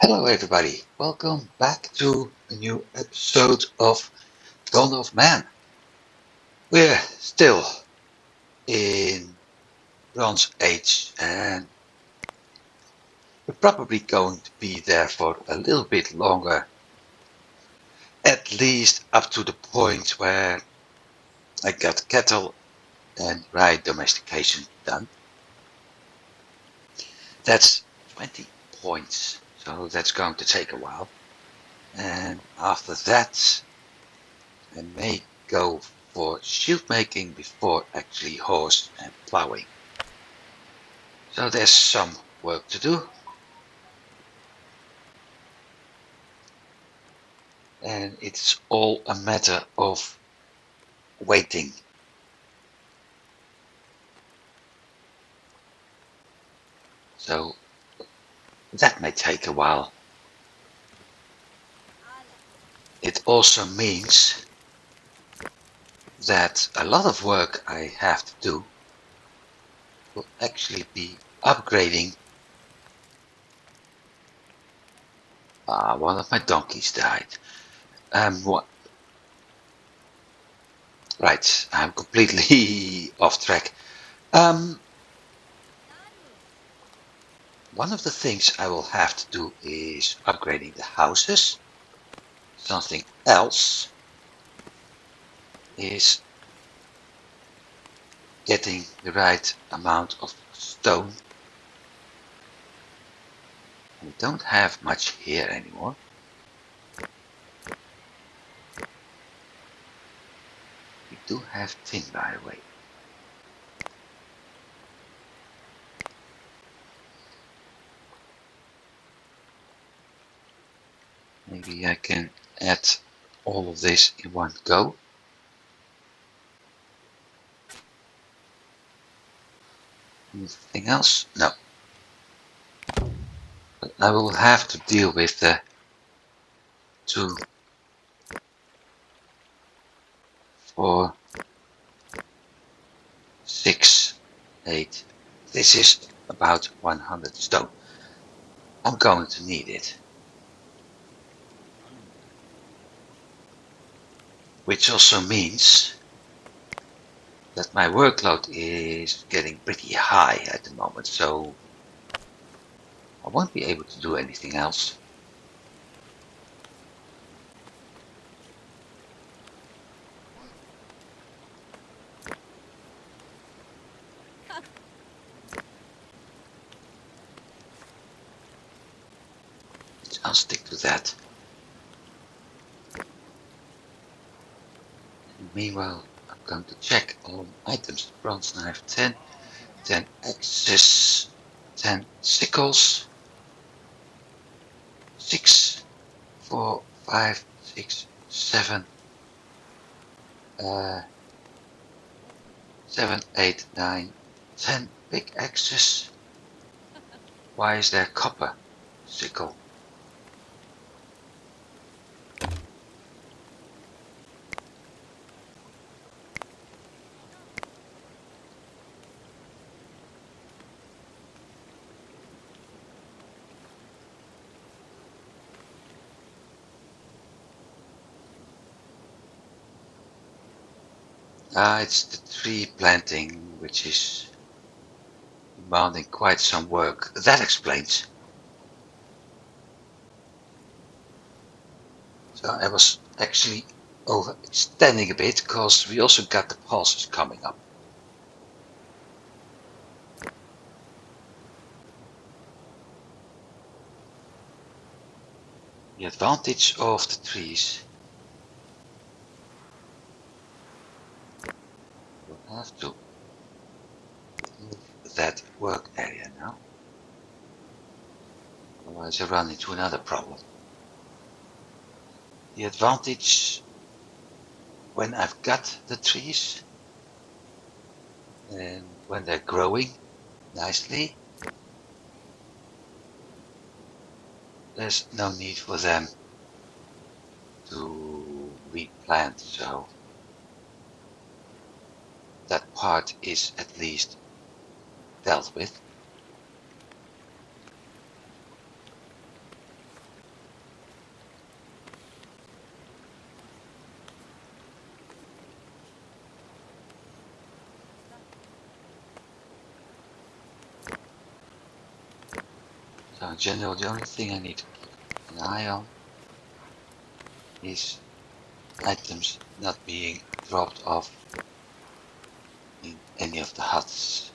Hello everybody, welcome back to a new episode of Dawn of Man. We're still in Bronze Age and we're probably going to be there for a little bit longer, at least up to the point where I got cattle and rye domestication done. That's 20 points, so that's going to take a while. And after that, I may go for shield making before actually horse and plowing. So there's some work to do. And it's all a matter of waiting. So that may take a while. It also means that a lot of work I have to do will actually be upgrading. One of my donkeys died. What? Right, I'm completely off track. One of the things I will have to do is upgrading the houses. Something else is getting the right amount of stone. We don't have much here anymore. We do have tin, by the way. Maybe I can add all of this in one go. Anything else? No. But I will have to deal with the 2, 4, 6, 8. This is about 100 stone. I'm going to need it. Which also means that my workload is getting pretty high at the moment, so I won't be able to do anything else. I'll stick to that. And meanwhile, I'm going to check all items. Bronze knife 10, 10 axes, 10 sickles, 6, 4, 5, 6, 7, 7, 8, 9, 10 big axes. Why is there copper sickle? It's the tree planting, which is demanding quite some work. That explains. So I was actually overextending a bit because we also got the pulses coming up. The advantage of the trees. We'll have to move that work area now. Otherwise I run into another problem. The advantage when I've got the trees and when they're growing nicely, there's no need for them to replant, so that part is at least dealt with. So in general, the only thing I need to keep an eye on is items not being dropped off in any of the huts.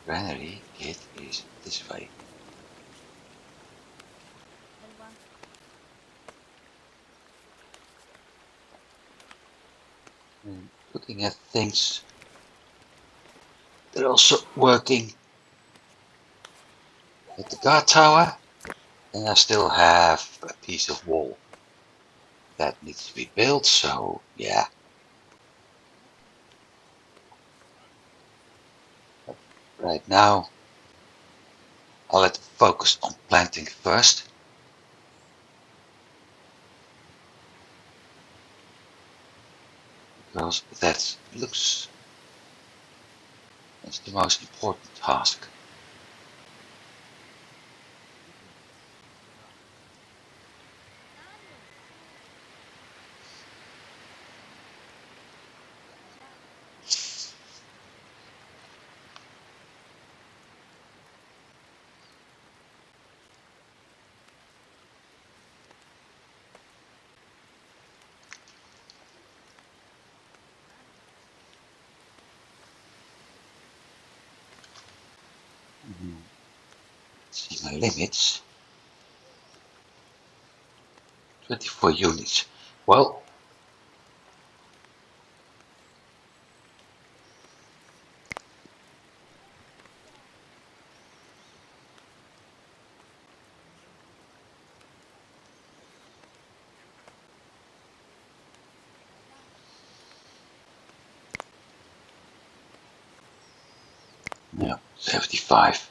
Granary kit is this way. And looking at things, they're also working at the guard tower, and I still have a piece of wall that needs to be built, so yeah. But right now, I'll let them focus on planting first. Because that looks as the most important task. See my limits. 24 units. Well, yeah, 75.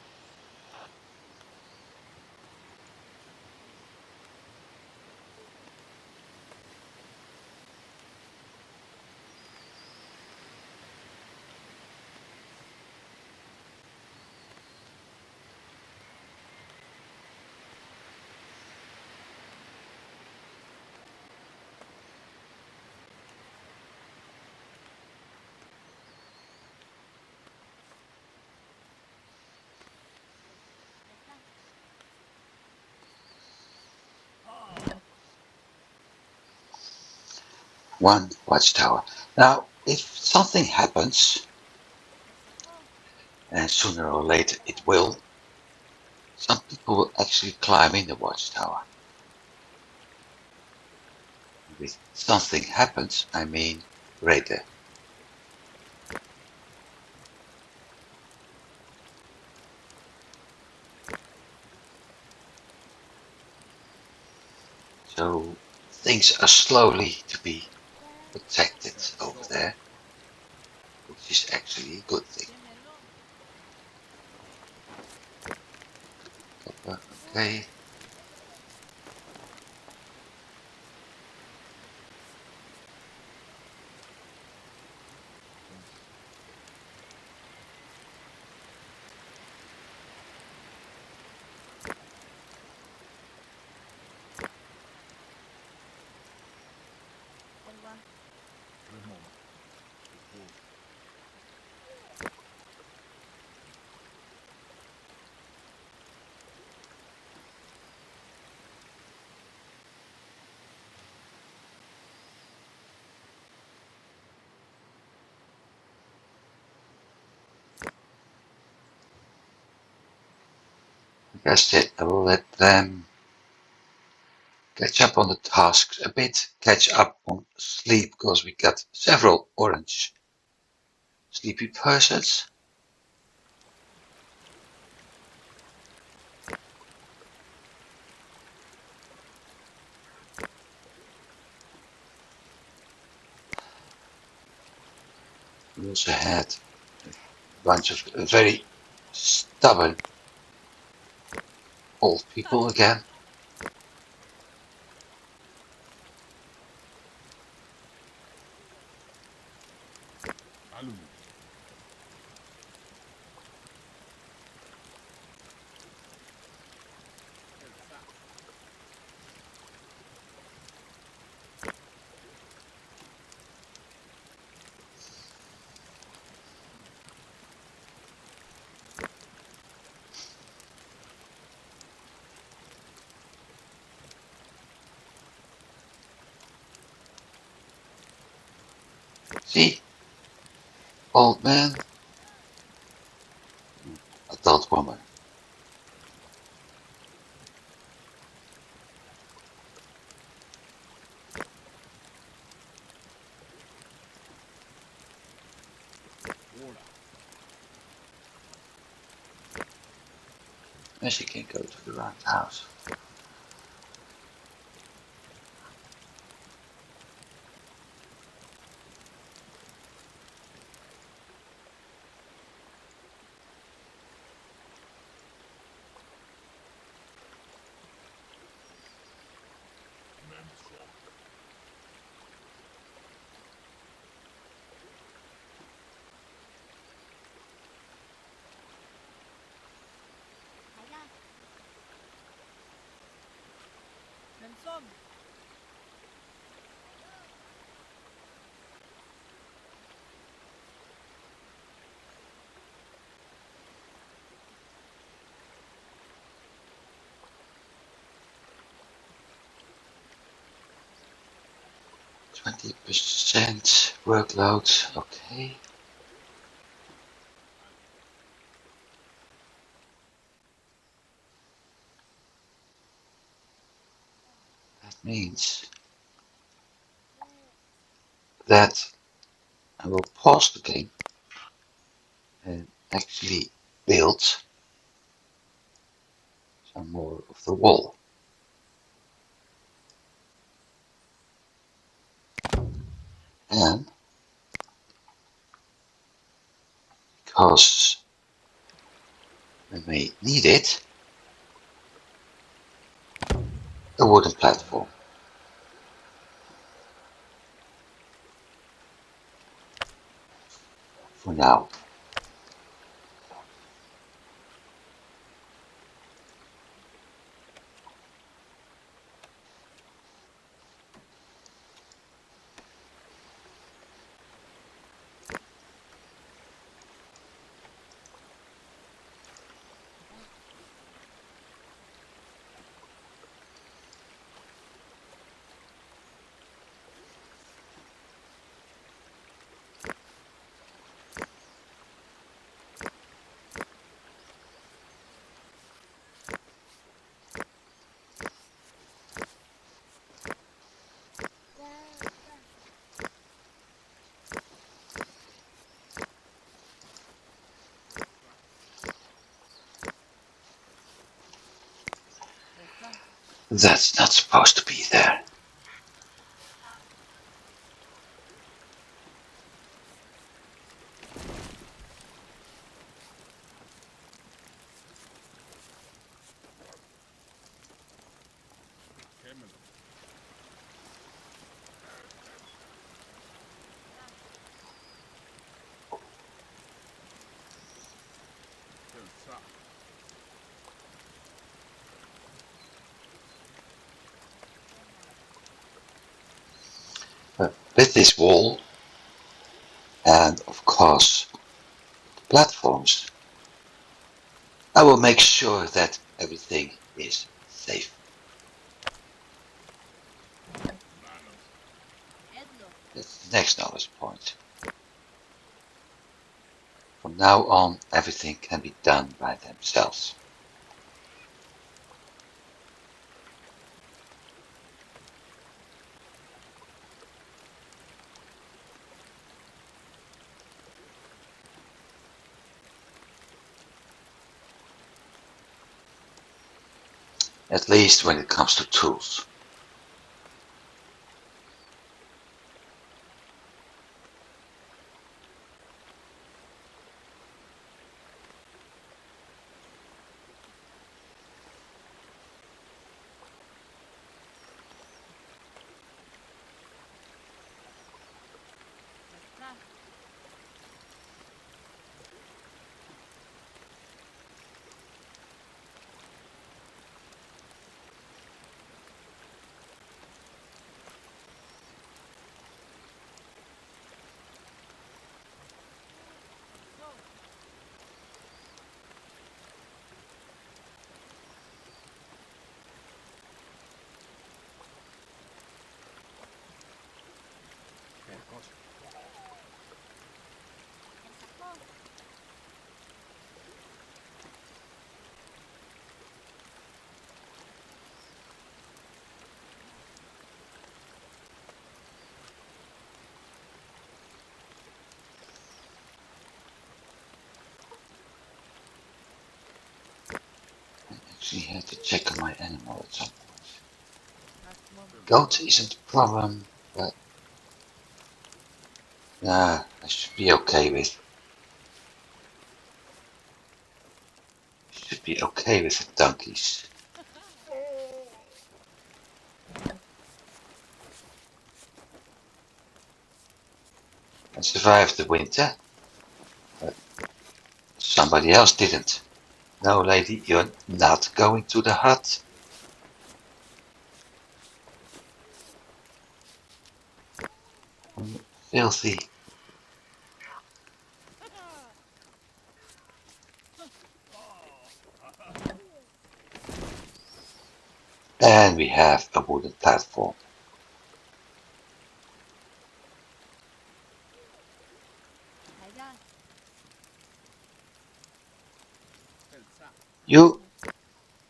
One watchtower. Now, if something happens, and sooner or later it will, some people will actually climb in the watchtower. With something happens, I mean right there. So things are slowly to be protected over there, which is actually a good thing. Copper, okay. Like I said, I will let them catch up on the tasks a bit, catch up on sleep, because we got several orange sleepy persons. We also had a bunch of very stubborn old people again. See? Old man. Adult woman. And she can go to the roundhouse. Benson. 20% workload. Okay. That means that I will pause the game and actually build some more of the wall. And because when we need it, a wooden platform. For now. That's not supposed to be there. But with this wall and of course platforms, I will make sure that everything is safe. That's the next knowledge point. From now on, everything can be done by themselves. At least when it comes to tools. actually have to check on my animal at some point. Goat isn't a problem, but I should be okay with. Should be okay with the donkeys. I survived the winter, but somebody else didn't. No, lady, you're not going to the hut. Filthy. And we have a wooden platform. You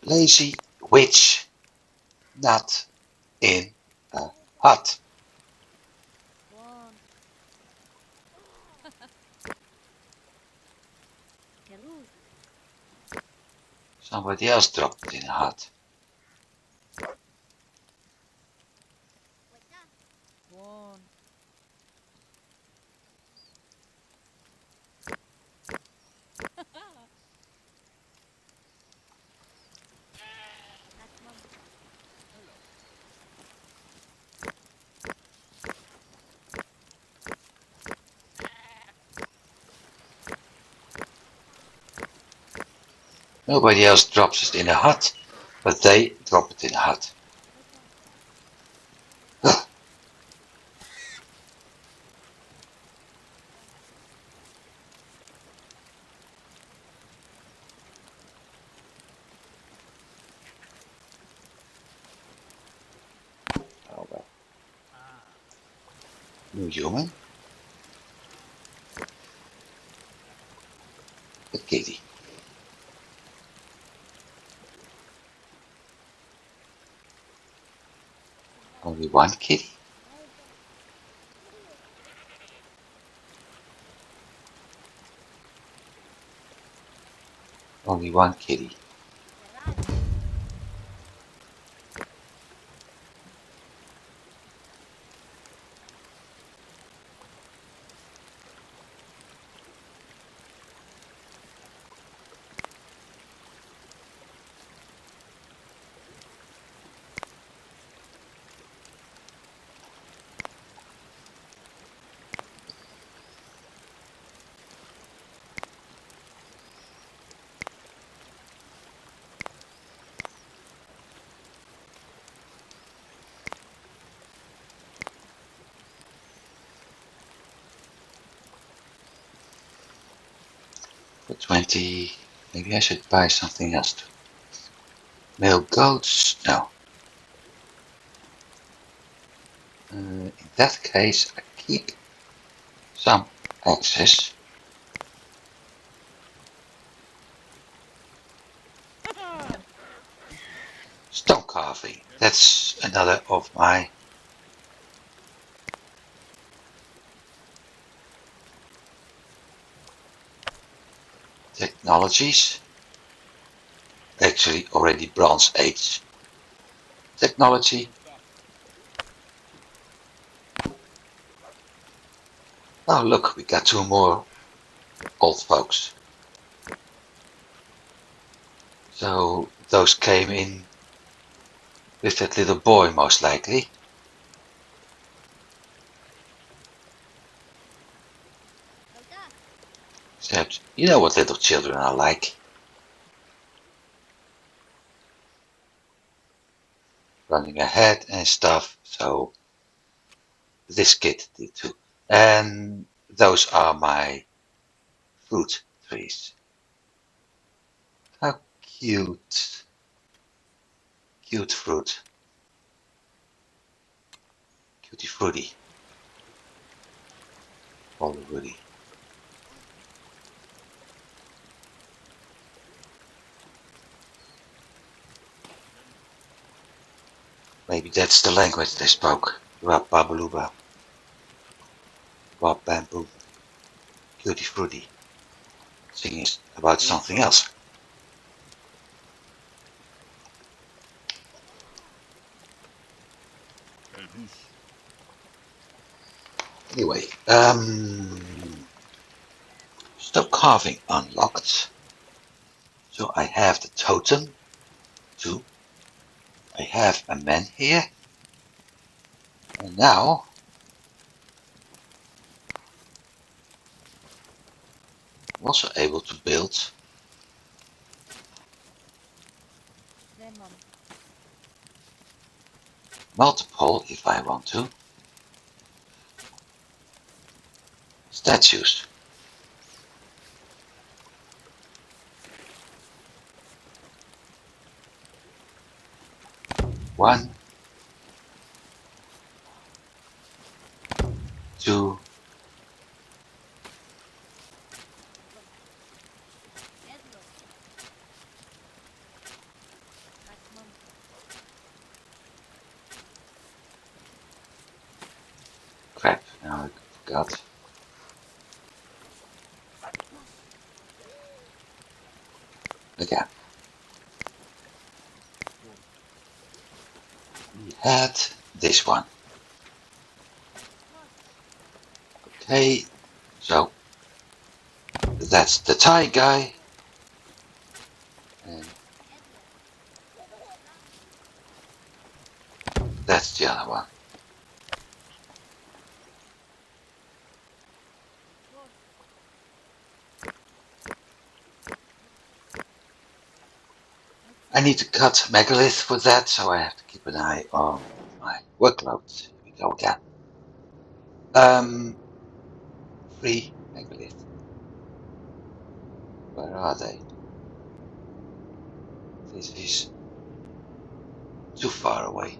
lazy witch, not in a hut. Somebody else dropped it in a hut. Nobody else drops it in a hut, but they drop it in a hut. Oh well. New human. A kitty. Only one kitty? Only one kitty. For 20, maybe I should buy something else too. Male goats? No. In that case, I keep some axes. Stone carving. That's another of my technologies. Actually, already Bronze Age technology. Oh, look, we got two more old folks. So those came in with that little boy, most likely. Except, you know what little children are like. Running ahead and stuff. So this kid did too. And those are my fruit trees. How cute. Cute fruit. Cutie fruity. Holy woody. Maybe that's the language they spoke. Rap babaluba. Wap bamboo. Cutie fruity. Singing about something else. Anyway, stop carving unlocked. So I have the totem too. I have a man here. And now I'm also able to build multiple, if I want to, statues. One, two, crap, now I forgot. Again. We had this one. Okay, so that's the Thai guy. And that's the other one. I need to cut megalith for that, so I have to keep an eye on my workload. Here we go again. 3 megalith. Where are they? This is too far away.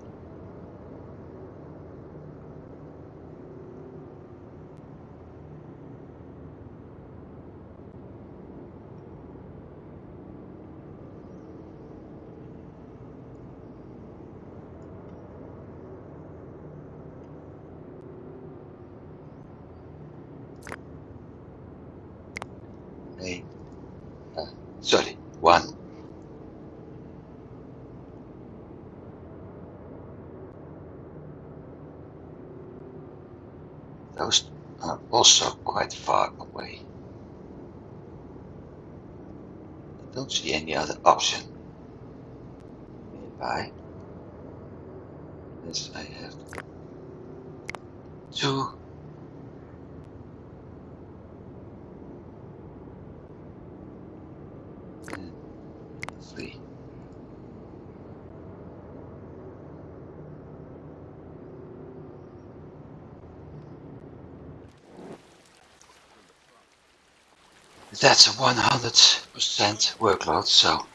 Hey, sorry, 1. Those are also quite far away. I don't see any other option nearby. This I have 2. And 3. That's a 100% workload, so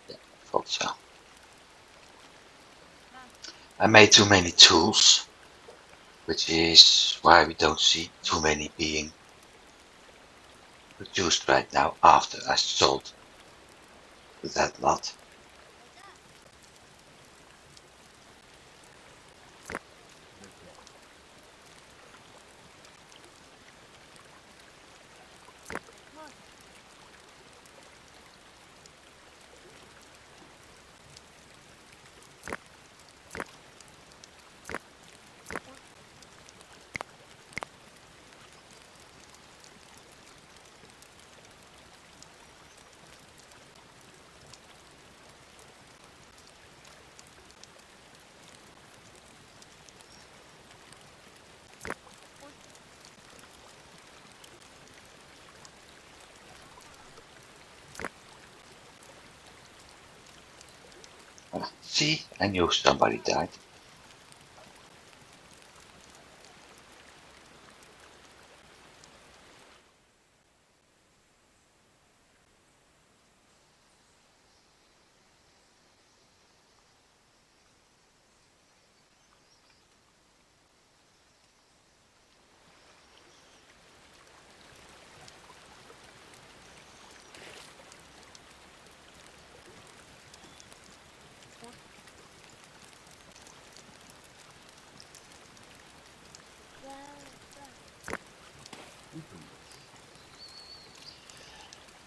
yeah, I thought so. I made too many tools, which is why we don't see too many being produced right now after I sold that lot. See, I knew somebody died.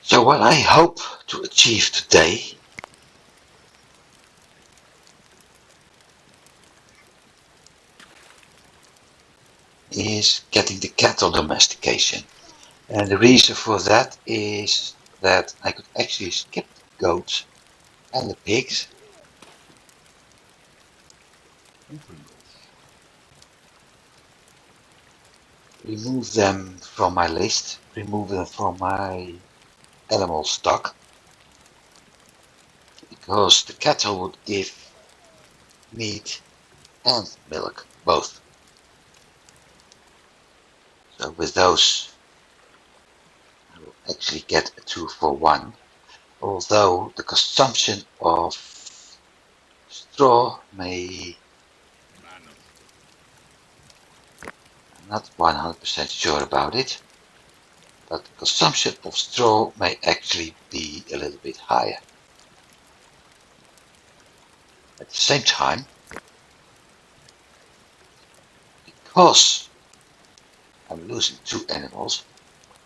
So what I hope to achieve today is getting the cattle domestication. And the reason for that is that I could actually skip the goats and the pigs, remove them from my list, remove them from my animal stock, because the cattle would give meat and milk, both. So with those, I will actually get a 2-for-1, although the consumption of straw may, I'm not 100% sure about it, but the consumption of straw may actually be a little bit higher. At the same time, because I'm losing 2 animals,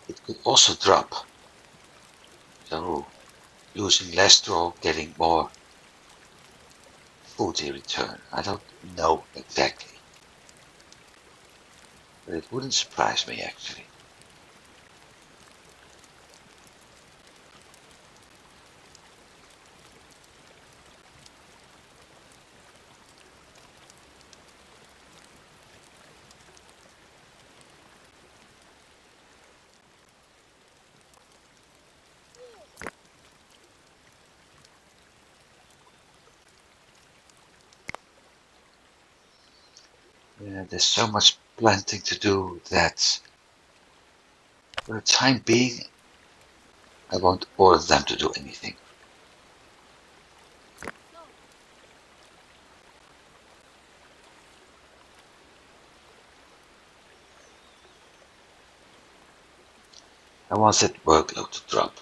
it could also drop. So using less straw, getting more food in return. I don't know exactly, but it wouldn't surprise me actually. Yeah, there's so much planting to do that for the time being, I won't order them to do anything. I want that workload to drop.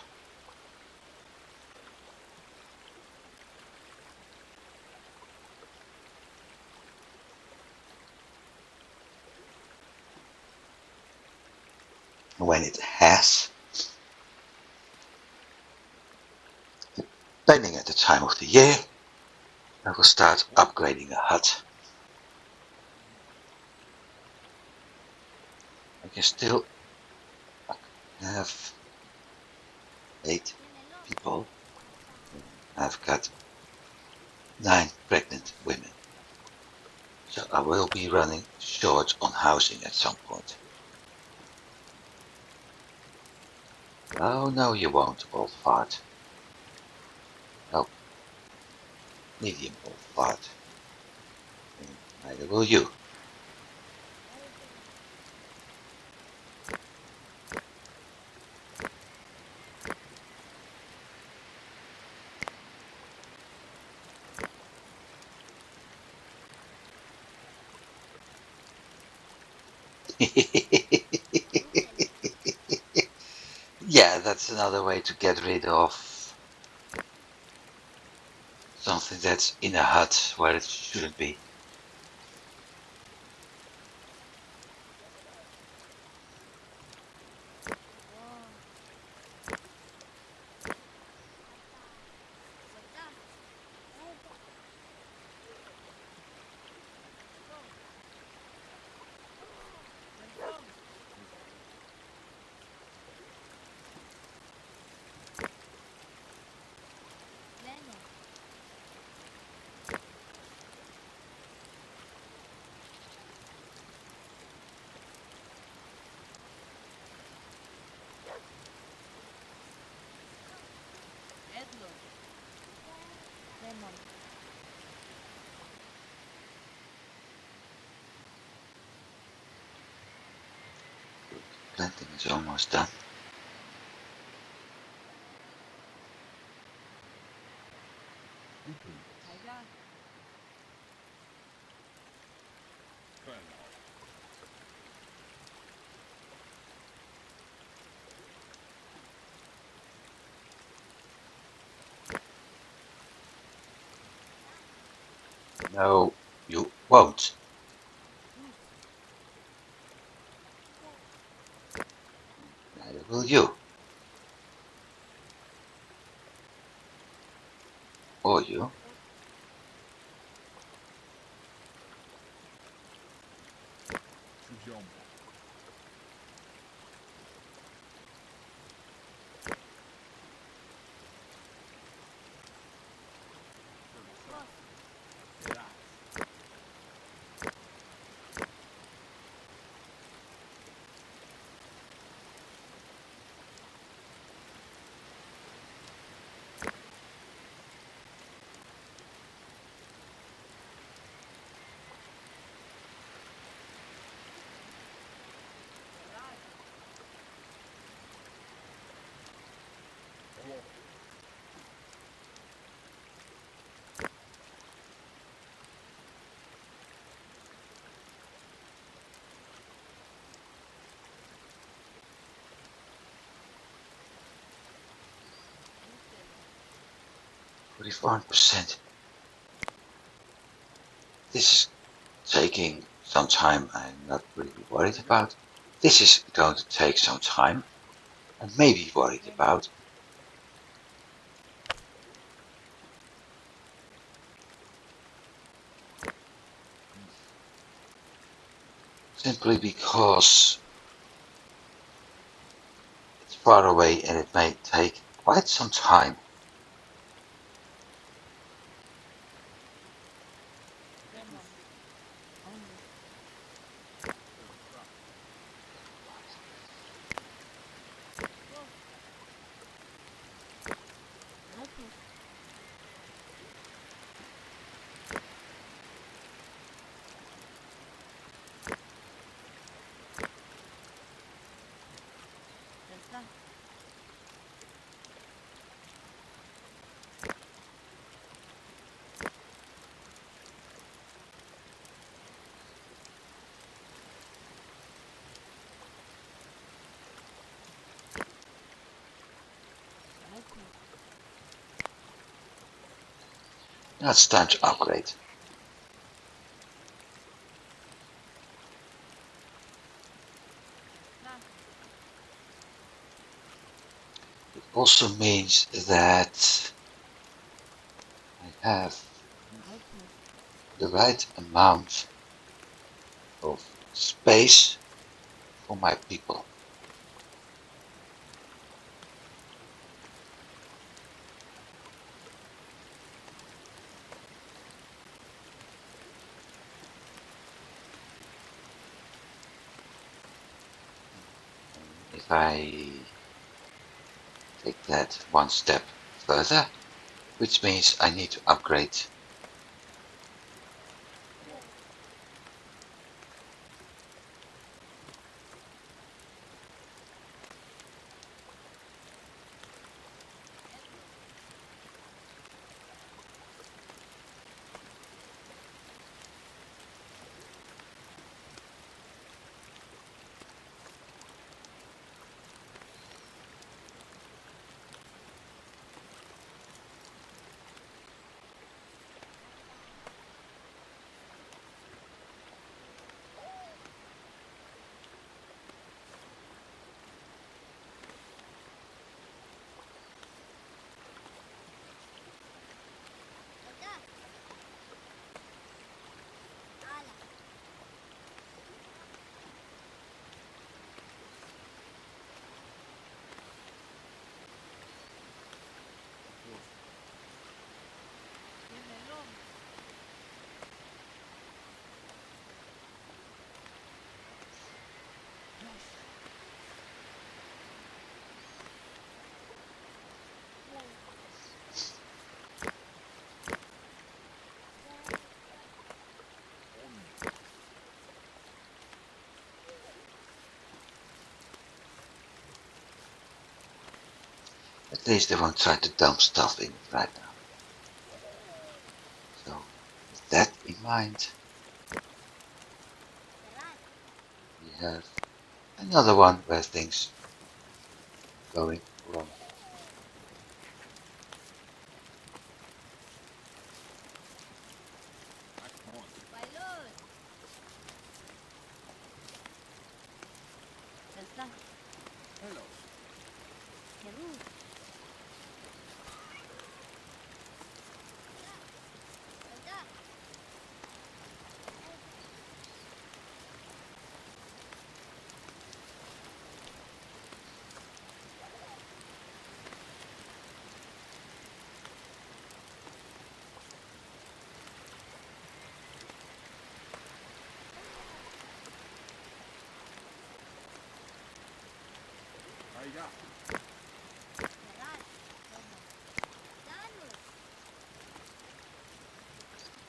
And when it has, depending at the time of the year, I will start upgrading a hut. I can still have 8 people. I've got 9 pregnant women. So I will be running short on housing at some point. Oh no, you won't, old fart. No, medium old fart. And neither will you. Yeah, that's another way to get rid of something that's in a hut where it shouldn't be. Planting is almost done. No, you won't. Neither will you. Or you. %. This is taking some time I'm not really worried about. This is going to take some time and maybe worried about. Simply because it's far away and it may take quite some time. Now it's time to upgrade. It also means that I have the right amount of space for my people. If I take that one step further, which means I need to upgrade At least they won't try to dump stuff in it right now. So, with that in mind, we have another one where things going wrong.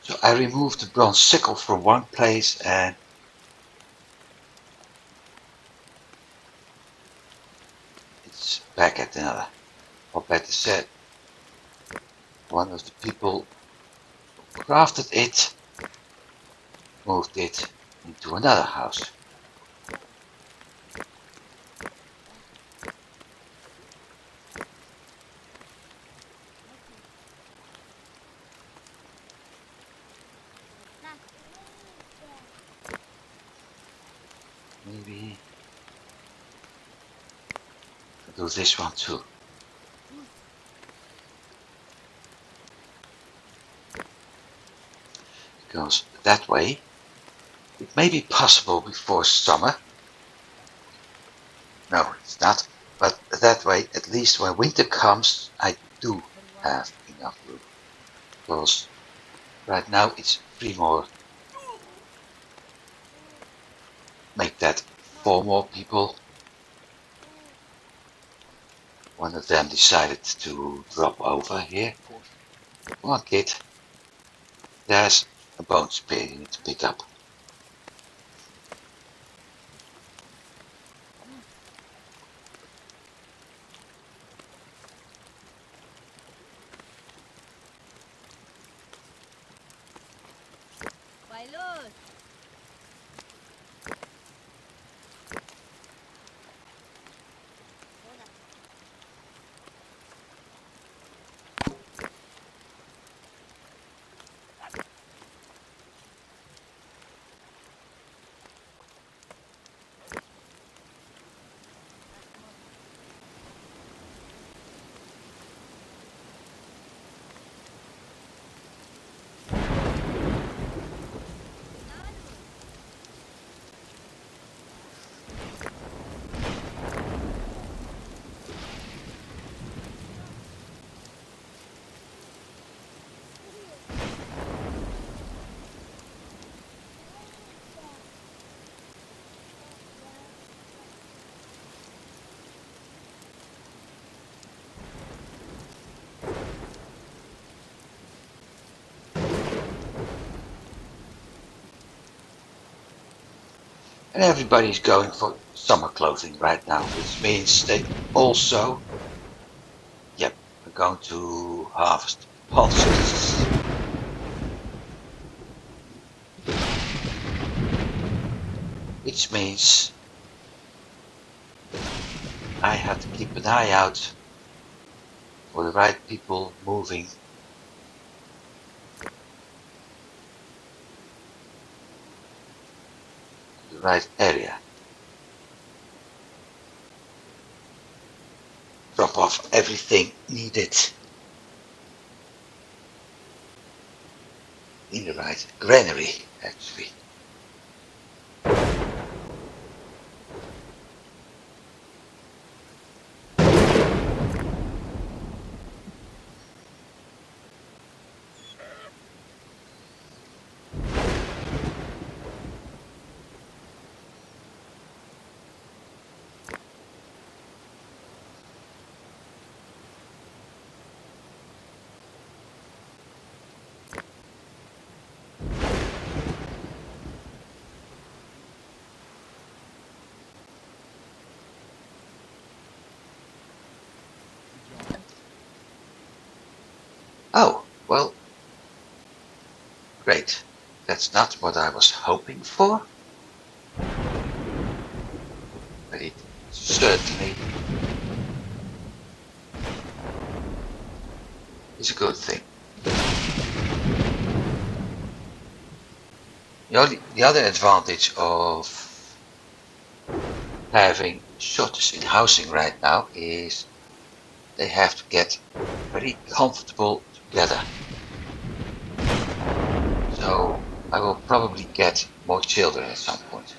So I removed the bronze sickle from one place and it's back at another. Or better said, one of the people who crafted it moved it into another house. Maybe I'll do this one too. Because that way it may be possible before summer. No, it's not. But that way, at least when winter comes, I do have enough room. Because right now it's 3 more. Make that 4 more people. One of them decided to drop over here. Come on, kid. There's a bone spear you need to pick up. And everybody's going for summer clothing right now, which means they also, yep, are going to harvest pulses. Which means I have to keep an eye out for the right people moving to the right area. Drop off everything needed in the right granary, actually. Oh, well, great. That's not what I was hoping for, but it certainly is a good thing. The other advantage of having shortage in housing right now is they have to get very comfortable together. So I will probably get more children at some point.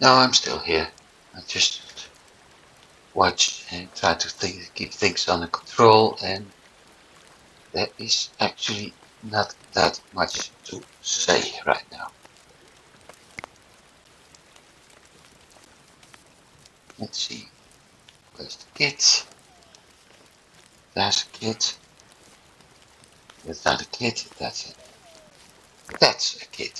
No, I'm still here. I just watch and try to keep things under control, and there is actually not that much to say right now. Let's see. Where's the kid? There's a kid. That's not a kid. That's a kid.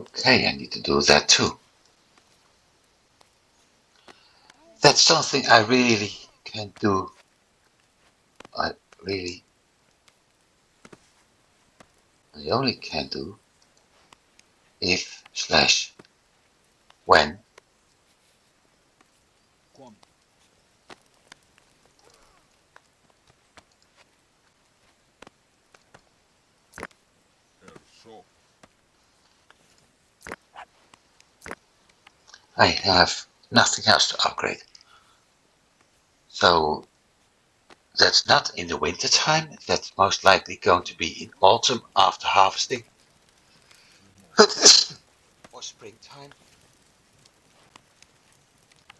Okay, I need to do that too. That's something I really can do. I only can do if slash when I have nothing else to upgrade. So that's not in the winter time. That's most likely going to be in autumn after harvesting. Or springtime.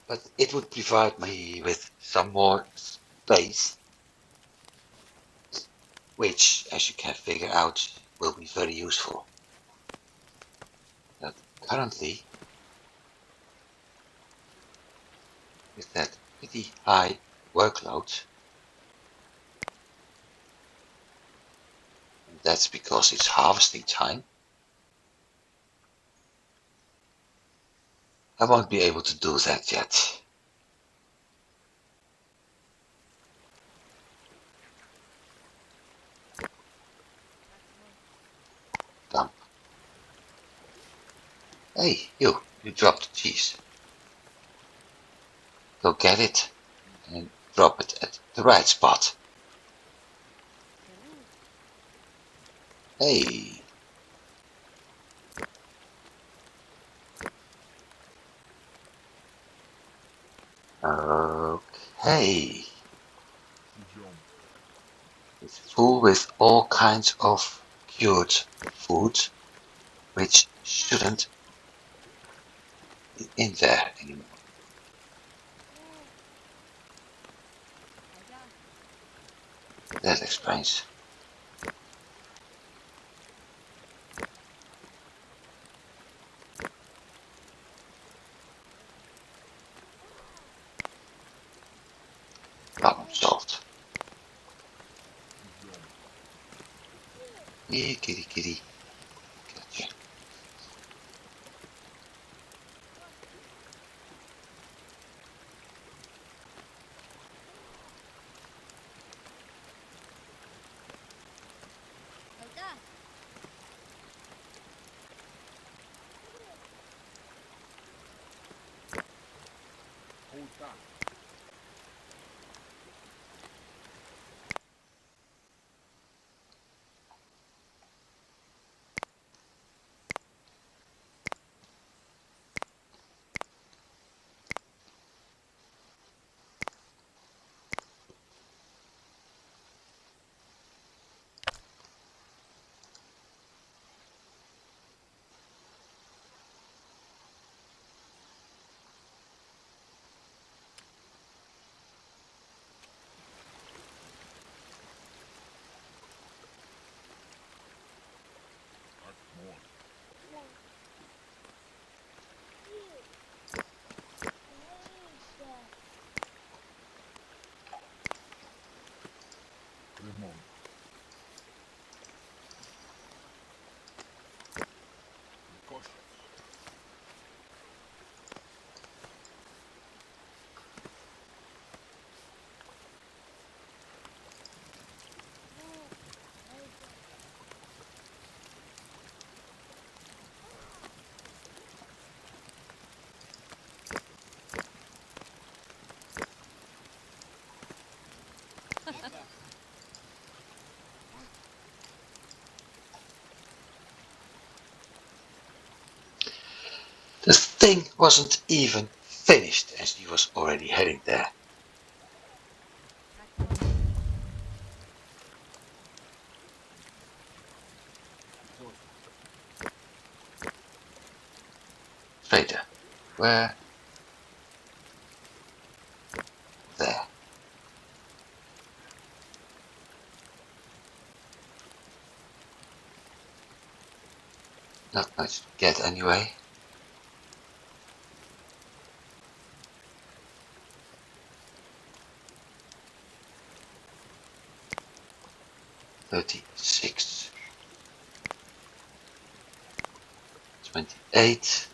But it would provide me with some more space, which, as you can figure out, will be very useful. But currently, with that pretty high workload, and that's because it's harvesting time, I won't be able to do that yet. Dump. Hey, you dropped the cheese. Go get it and drop it at the right spot. Hey. Okay. It's full with all kinds of cured food, which shouldn't be in there anymore. That explains. Problem solved. Yeah, kitty kitty. Gotcha. The thing wasn't even finished as he was already heading there. Trader, where? There. Not much to get anyway. $36. 28.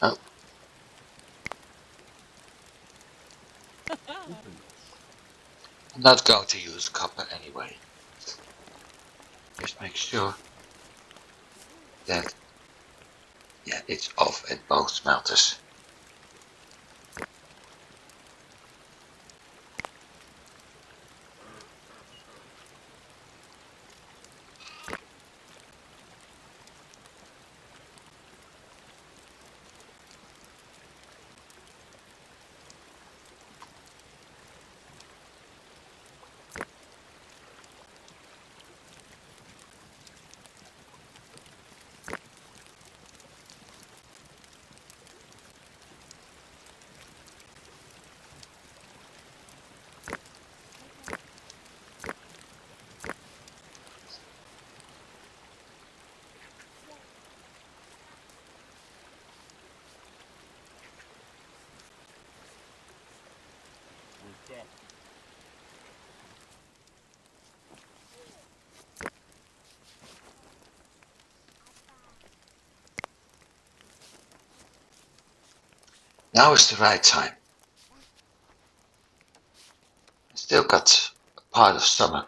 Oh, I'm not going to use copper anyway. Just make sure that, yeah, it's off at both smelters. Now is the right time. I still got a part of summer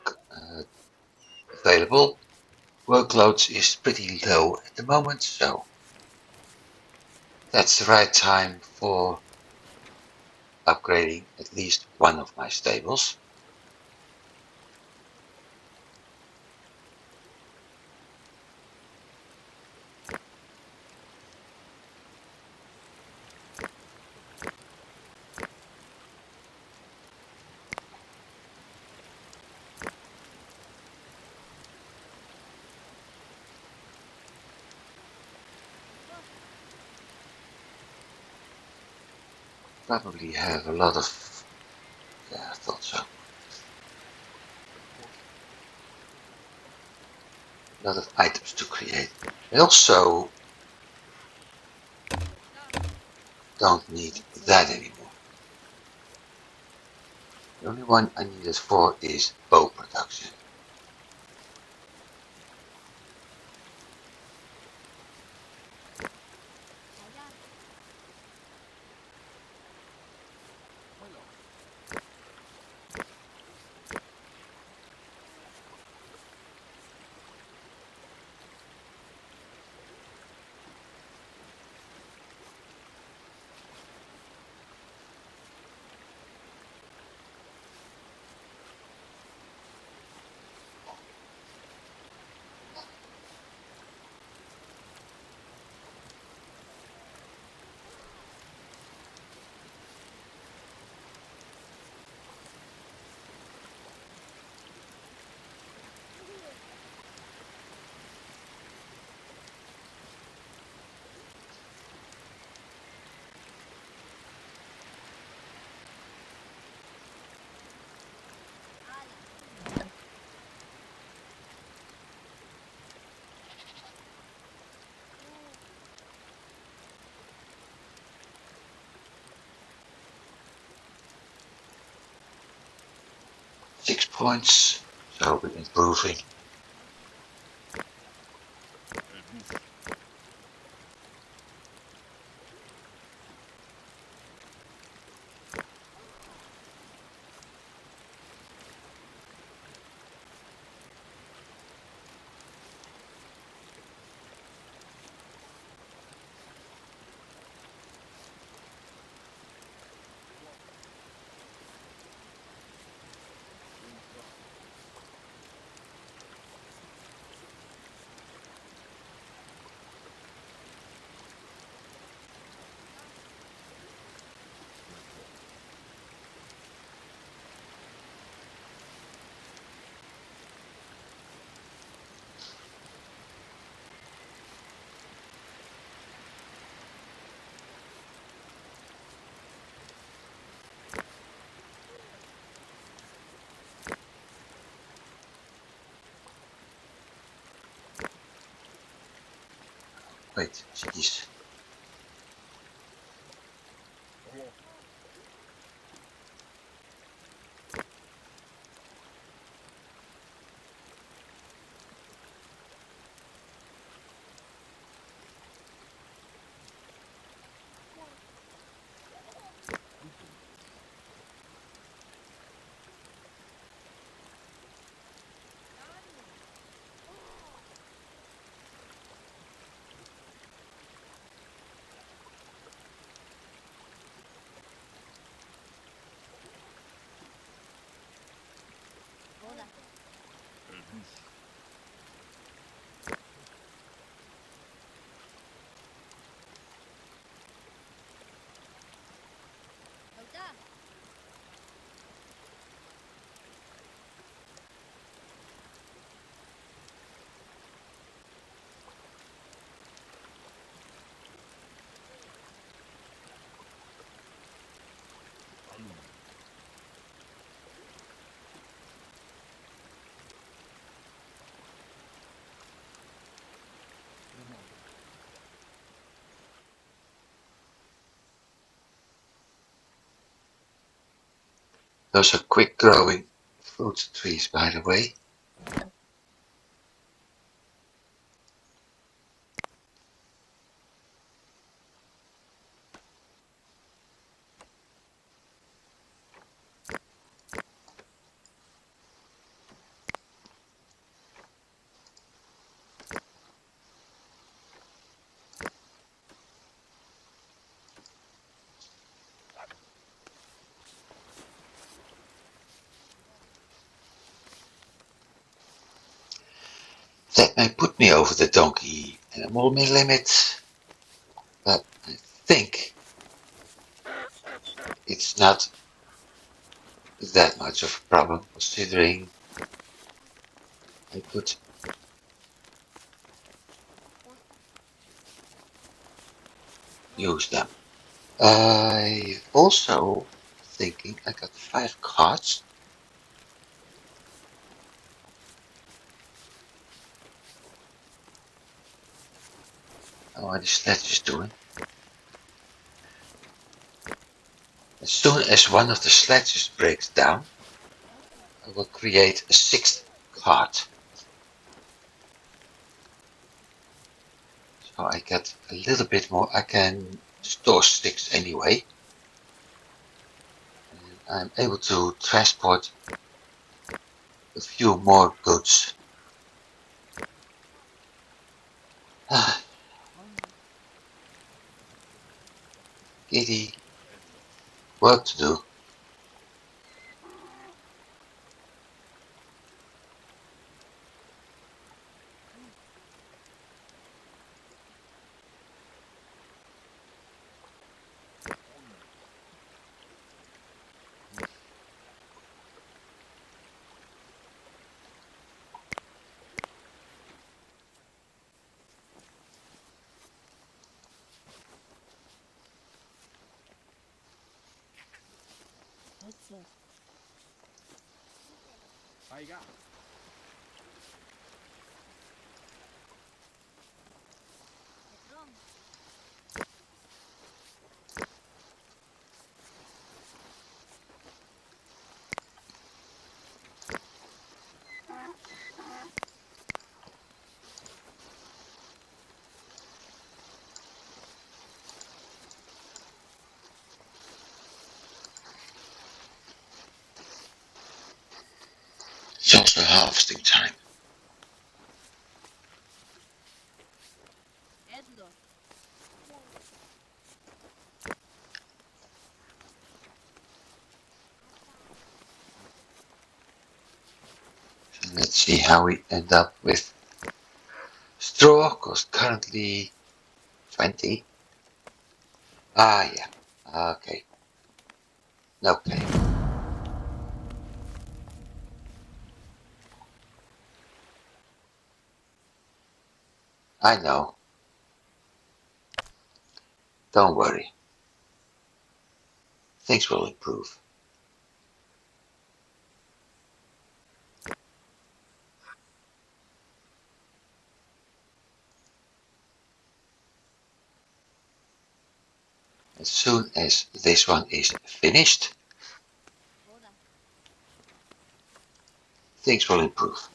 available. Workload is pretty low at the moment, so that's the right time for upgrading at least one of my stables. Probably have a lot of, yeah, I thought so. A lot of items to create. I also don't need that anymore. The only one I need it for is bow production. Six points, so we're improving. Wait, jeez. Those are quick growing fruit trees, by the way. That may put me over the donkey animal limit, but I think it's not that much of a problem considering I could use them. I also thinking I got 5 cards. How are the sledges doing? As soon as one of the sledges breaks down, I will create a 6th card. So I get a little bit more. I can store 6 anyway. And I'm able to transport a few more goods. Kitty, work to do. It's also harvesting time. So let's see how we end up with straw, cost currently 20. Ah, yeah. Okay. Okay. I know. Don't worry. Things will improve. As soon as this one is finished, things will improve.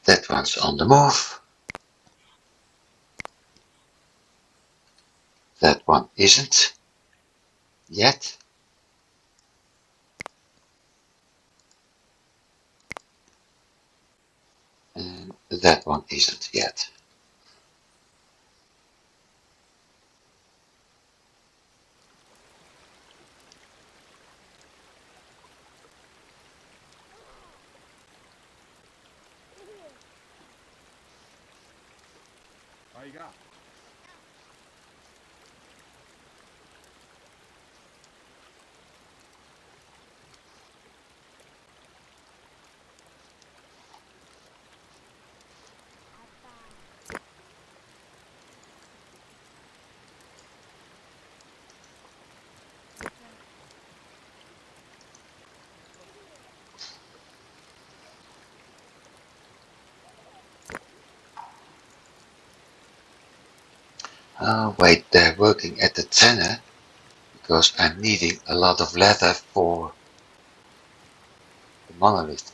That one's on the move. That one isn't yet. And that one isn't yet. Oh wait, they're working at the tenor because I'm needing a lot of leather for the monolith.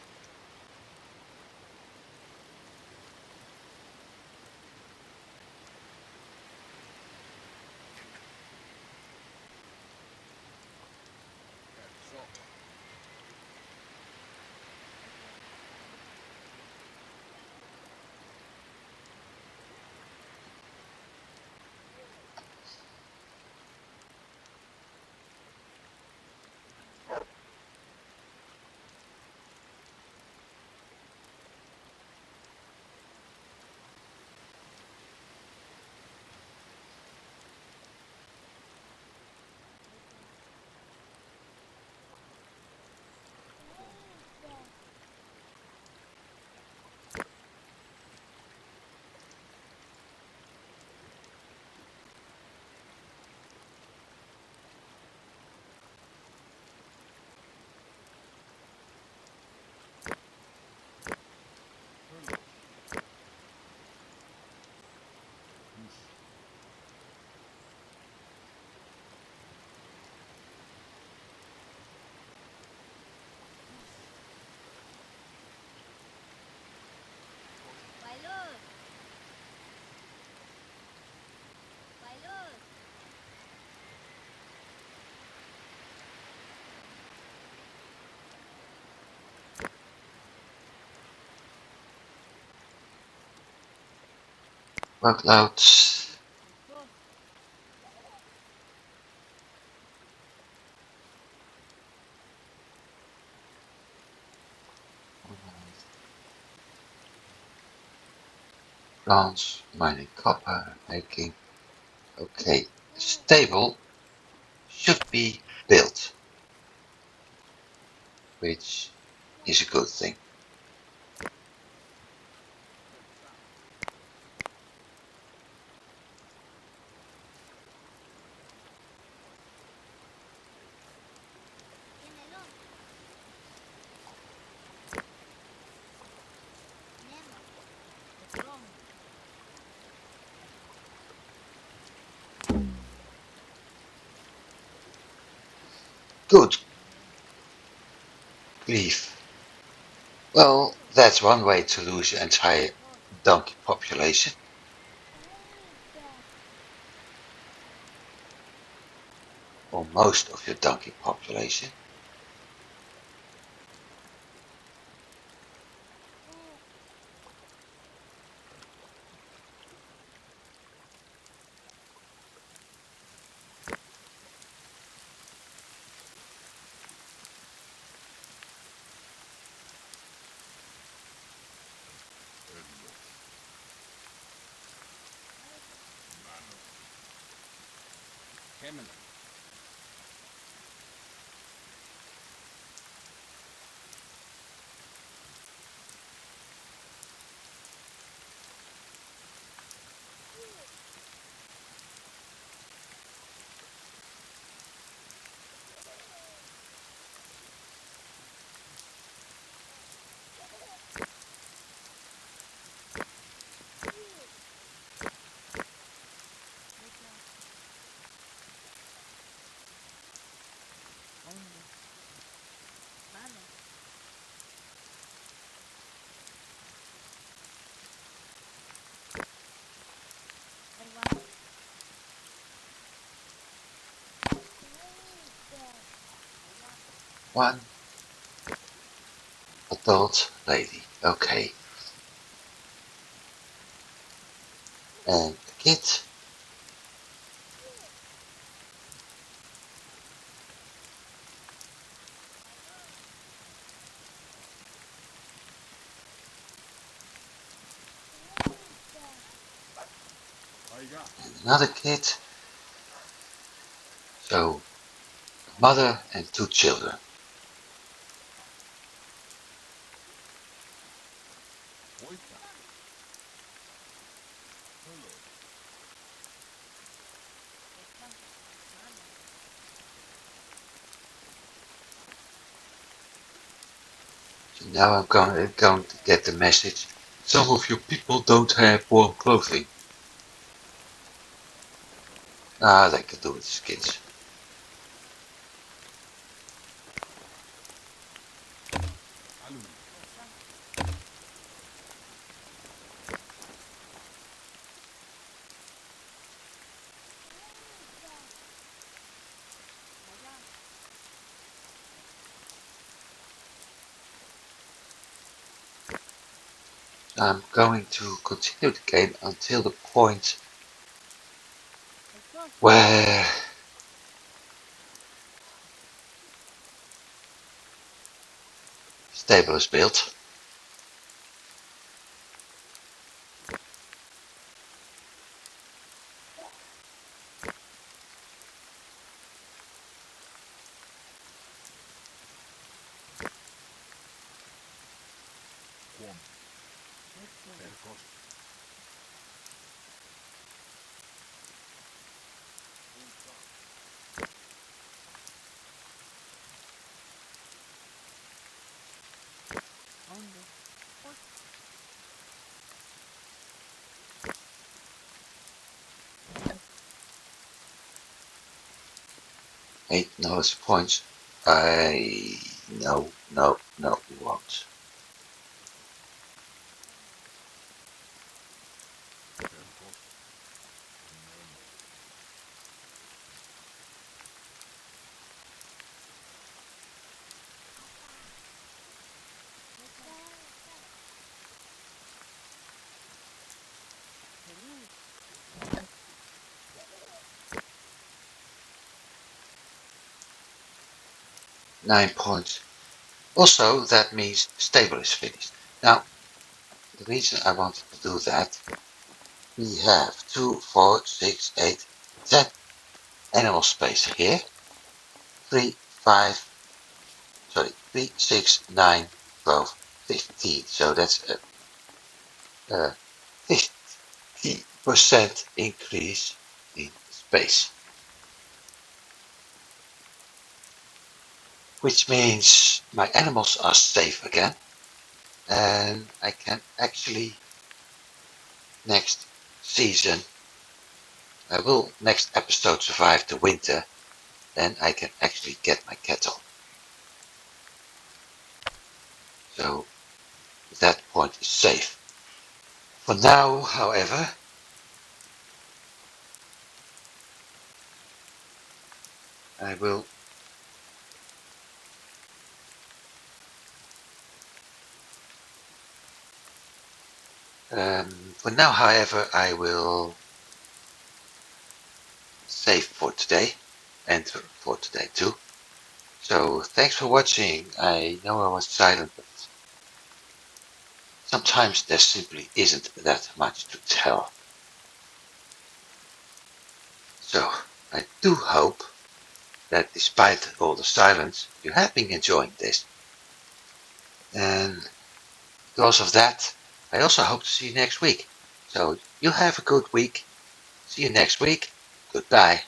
Workloads. Bronze, mining copper, making. Okay, stable should be built, which is a good thing. Good grief. Well, that's one way to lose your entire donkey population. or most of your donkey population. One adult lady, okay. And a kid. And another kid. So, a mother and two children. So now I'm going to get the message. Some of you people don't have warm clothing. Ah, they can do with skins. I'm going to continue the game until the point where stable is built. Eight knows points. No, won't. Nine points. Also, that means stable is finished. Now, the reason I wanted to do that, we have 2, 4, 6, 8, 10 animal space here. 3, 5, 3, 6, 9, 12, 15. So that's a 50% increase in space. Which means my animals are safe again. And I can actually next season, I will next episode survive the winter, then I can actually get my cattle. So that point is safe. For now, however, I will for now, however, I will save for today and for today too. So thanks for watching. I know I was silent, but sometimes there simply isn't that much to tell. So I do hope that despite all the silence, you have been enjoying this. And because of that, I also hope to see you next week. So you have a good week. See you next week. Goodbye.